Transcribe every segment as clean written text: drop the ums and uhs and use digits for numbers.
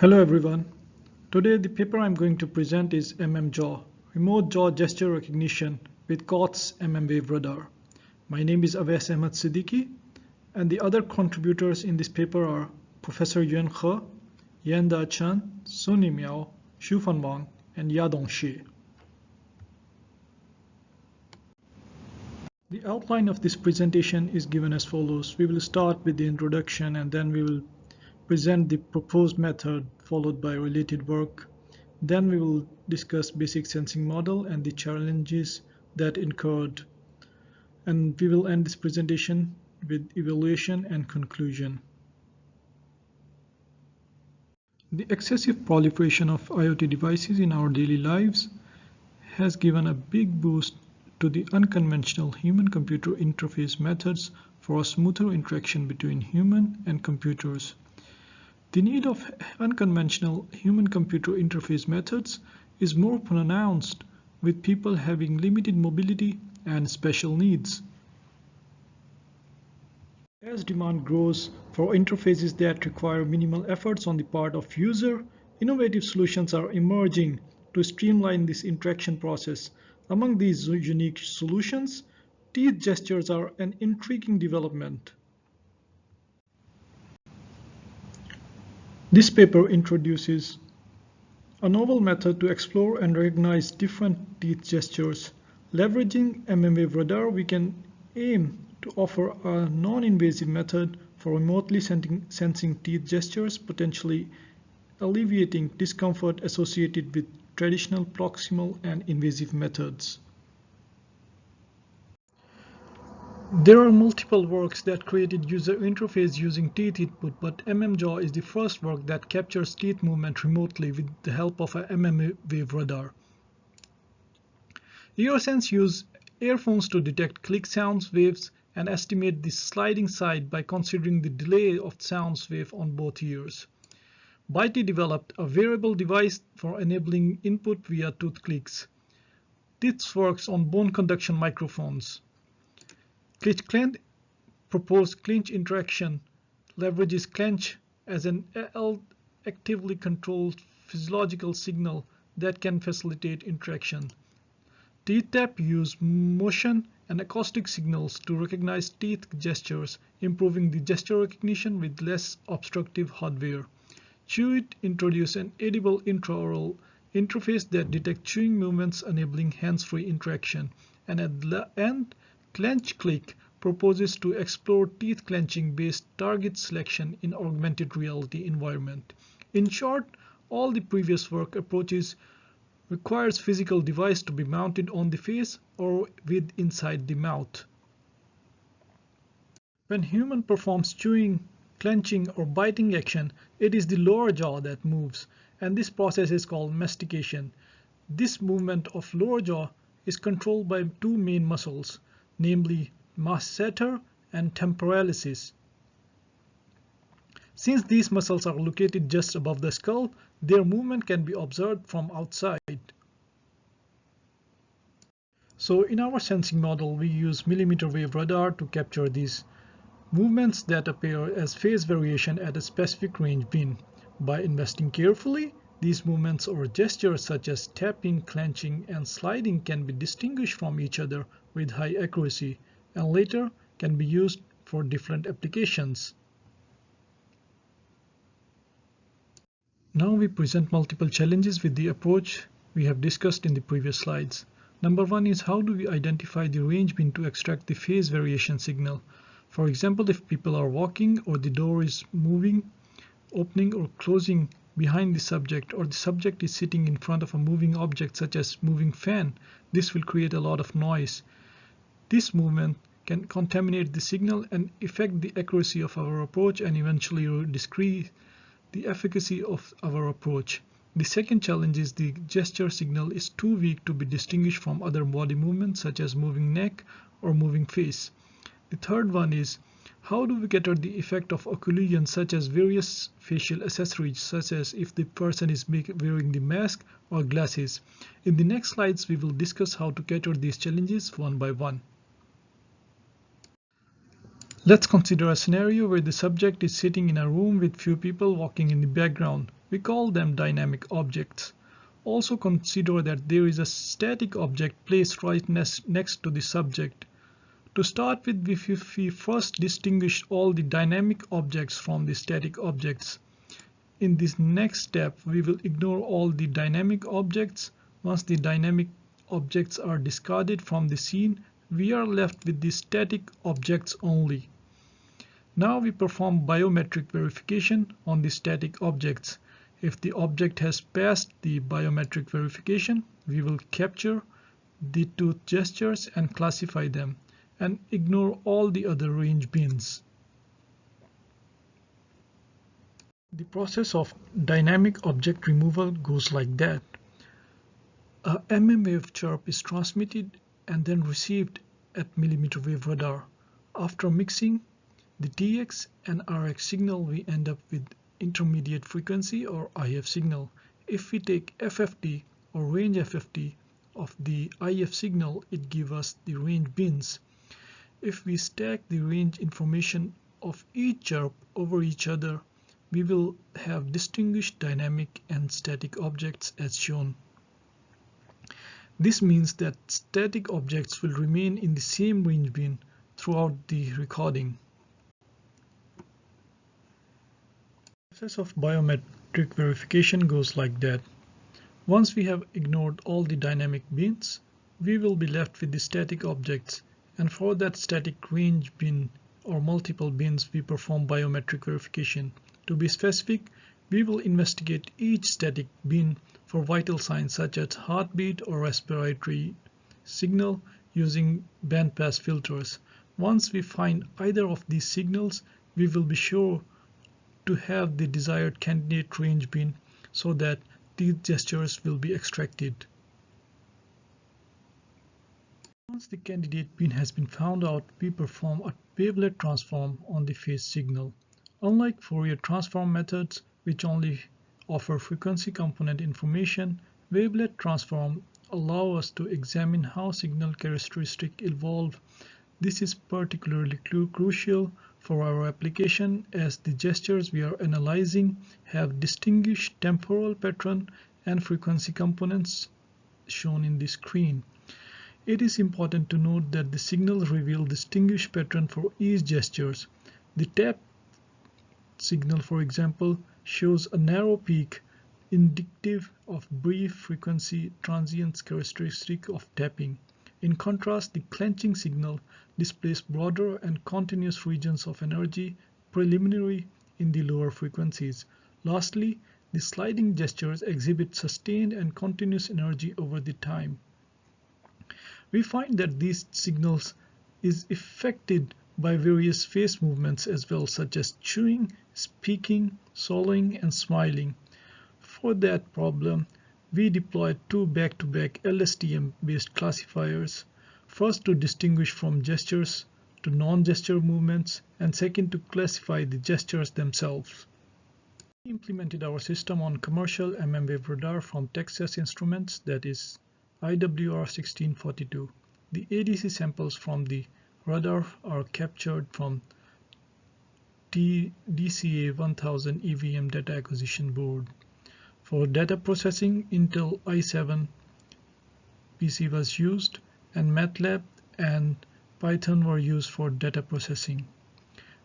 Hello everyone. Today the paper I'm going to present is mmjaw, Remote Jaw Gesture Recognition with COTS mmwave radar. My name is Awais Ahmed Siddiqui and the other contributors in this paper are Professor Yuan He, Yanda Chen, Suni Miao, Shufan Wang, and Yadong Shi. The outline of this presentation is given as follows. We will start with the introduction and then we will present the proposed method followed by related work. Then we will discuss basic sensing model and the challenges that incurred. And we will end this presentation with evaluation and conclusion. The excessive proliferation of IoT devices in our daily lives has given a big boost to the unconventional human-computer interface methods for a smoother interaction between human and computers. The need of unconventional human-computer interface methods is more pronounced with people having limited mobility and special needs. As demand grows for interfaces that require minimal efforts on the part of user, innovative solutions are emerging to streamline this interaction process. Among these unique solutions, teeth gestures are an intriguing development. This paper introduces a novel method to explore and recognize different teeth gestures. Leveraging mmwave radar, we can aim to offer a non-invasive method for remotely sensing teeth gestures, potentially alleviating discomfort associated with traditional proximal and invasive methods. There are multiple works that created user interface using teeth input, but mmjaw is the first work that captures teeth movement remotely with the help of a mmwave radar. EarSense uses earphones to detect click sounds waves and estimate the sliding side by considering the delay of sounds wave on both ears. Bitey developed a wearable device for enabling input via tooth clicks. This works on bone conduction microphones. ClinchClench proposed clinch interaction leverages clench as an actively controlled physiological signal that can facilitate interaction. Teeth tap use motion and acoustic signals to recognize teeth gestures, improving the gesture recognition with less obstructive hardware. Chewit introduced an edible intraoral interface that detects chewing movements, enabling hands-free interaction. And at the end, ClenchClick proposes to explore teeth clenching-based target selection in augmented reality environment. In short, all the previous work approaches requires physical device to be mounted on the face or with inside the mouth. When human performs chewing, clenching, or biting action, it is the lower jaw that moves, and this process is called mastication. This movement of lower jaw is controlled by two main muscles, namely masseter and temporalis. Since these muscles are located just above the skull, their movement can be observed from outside. So in our sensing model, we use millimeter wave radar to capture these movements that appear as phase variation at a specific range bin. By investing carefully, these movements or gestures such as tapping, clenching, and sliding can be distinguished from each other with high accuracy and later can be used for different applications. Now we present multiple challenges with the approach we have discussed in the previous slides. Number one is how do we identify the range bin to extract the phase variation signal. For example, if people are walking or the door is moving, opening or closing behind the subject, or the subject is sitting in front of a moving object such as moving fan, this will create a lot of noise. This movement can contaminate the signal and affect the accuracy of our approach and eventually decrease the efficacy of our approach. The second challenge is the gesture signal is too weak to be distinguished from other body movements such as moving neck or moving face. The third one is how do we cater the effect of occlusion such as various facial accessories such as if the person is wearing the mask or glasses. In the next slides we will discuss how to cater these challenges one by one. Let's consider a scenario where the subject is sitting in a room with few people walking in the background. We call them dynamic objects. Also consider that there is a static object placed right next to the subject. To start with, we first distinguish all the dynamic objects from the static objects. In this next step, we will ignore all the dynamic objects. Once the dynamic objects are discarded from the scene, we are left with the static objects only. Now we perform biometric verification on the static objects. If the object has passed the biometric verification, we will capture the tooth gestures and classify them, and ignore all the other range bins. The process of dynamic object removal goes like that. A mmwave chirp is transmitted and then received at millimeter wave radar. After mixing the TX and RX signal, we end up with intermediate frequency or IF signal. If we take FFT or range FFT of the IF signal, it gives us the range bins. If we stack the range information of each chirp over each other, we will have distinguished dynamic and static objects as shown. This means that static objects will remain in the same range bin throughout the recording. The process of biometric verification goes like that. Once we have ignored all the dynamic bins, we will be left with the static objects, and for that static range bin or multiple bins, we perform biometric verification. To be specific, we will investigate each static bin for vital signs such as heartbeat or respiratory signal using bandpass filters. Once we find either of these signals, we will be sure to have the desired candidate range bin so that these gestures will be extracted. Once the candidate bin has been found out, we perform a wavelet transform on the phase signal. Unlike Fourier transform methods, which only offer frequency component information, wavelet transform allow us to examine how signal characteristics evolve. This is particularly crucial for our application as the gestures we are analyzing have distinguished temporal pattern and frequency components shown in the screen. It is important to note that the signals reveal distinguished pattern for each gestures. The tap signal, for example, shows a narrow peak indicative of brief frequency transients characteristic of tapping. In contrast, the clenching signal displays broader and continuous regions of energy preliminary in the lower frequencies. Lastly, the sliding gestures exhibit sustained and continuous energy over the time. We find that these signals is affected by various face movements as well, such as chewing, speaking, swallowing, and smiling. For that problem, we deployed two back-to-back LSTM-based classifiers, first to distinguish from gestures to non-gesture movements, and second to classify the gestures themselves. We implemented our system on commercial mmwave radar from Texas Instruments, that is IWR 1642. The ADC samples from the radar are captured from DCA 1000 EVM data acquisition board. For data processing, Intel i7 PC was used, and MATLAB and Python were used for data processing.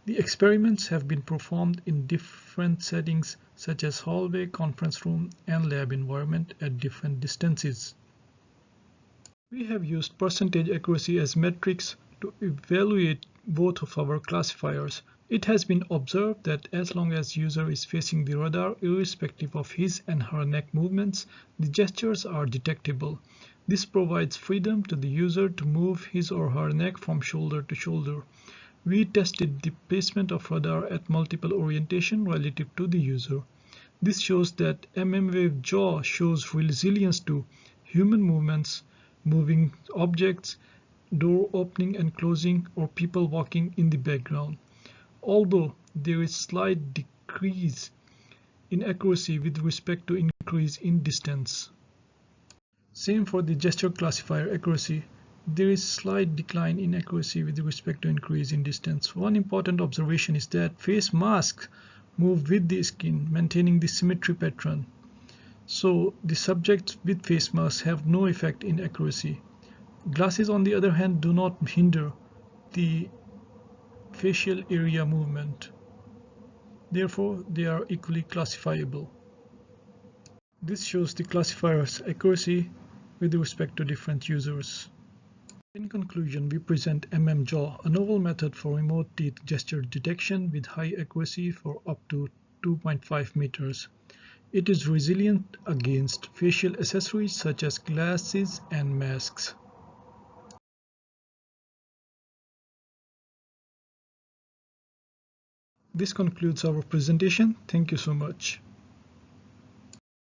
The experiments have been performed in different settings such as hallway, conference room, and lab environment at different distances. We have used percentage accuracy as metrics to evaluate both of our classifiers. It has been observed that as long as user is facing the radar, irrespective of his and her neck movements, the gestures are detectable. This provides freedom to the user to move his or her neck from shoulder to shoulder. We tested the placement of radar at multiple orientation relative to the user. This shows that mmwave jaw shows resilience to human movements, moving objects, door opening and closing, or people walking in the background. Although there is slight decrease in accuracy with respect to increase in distance. Same for the gesture classifier accuracy. There is slight decline in accuracy with respect to increase in distance. One important observation is that face masks move with the skin, maintaining the symmetry pattern. So the subjects with face masks have no effect in accuracy. Glasses, on the other hand, do not hinder the facial area movement. Therefore, they are equally classifiable. This shows the classifier's accuracy with respect to different users. In conclusion, we present mmjaw, a novel method for remote teeth gesture detection with high accuracy for up to 2.5 meters. It is resilient against facial accessories such as glasses and masks. This concludes our presentation. Thank you so much.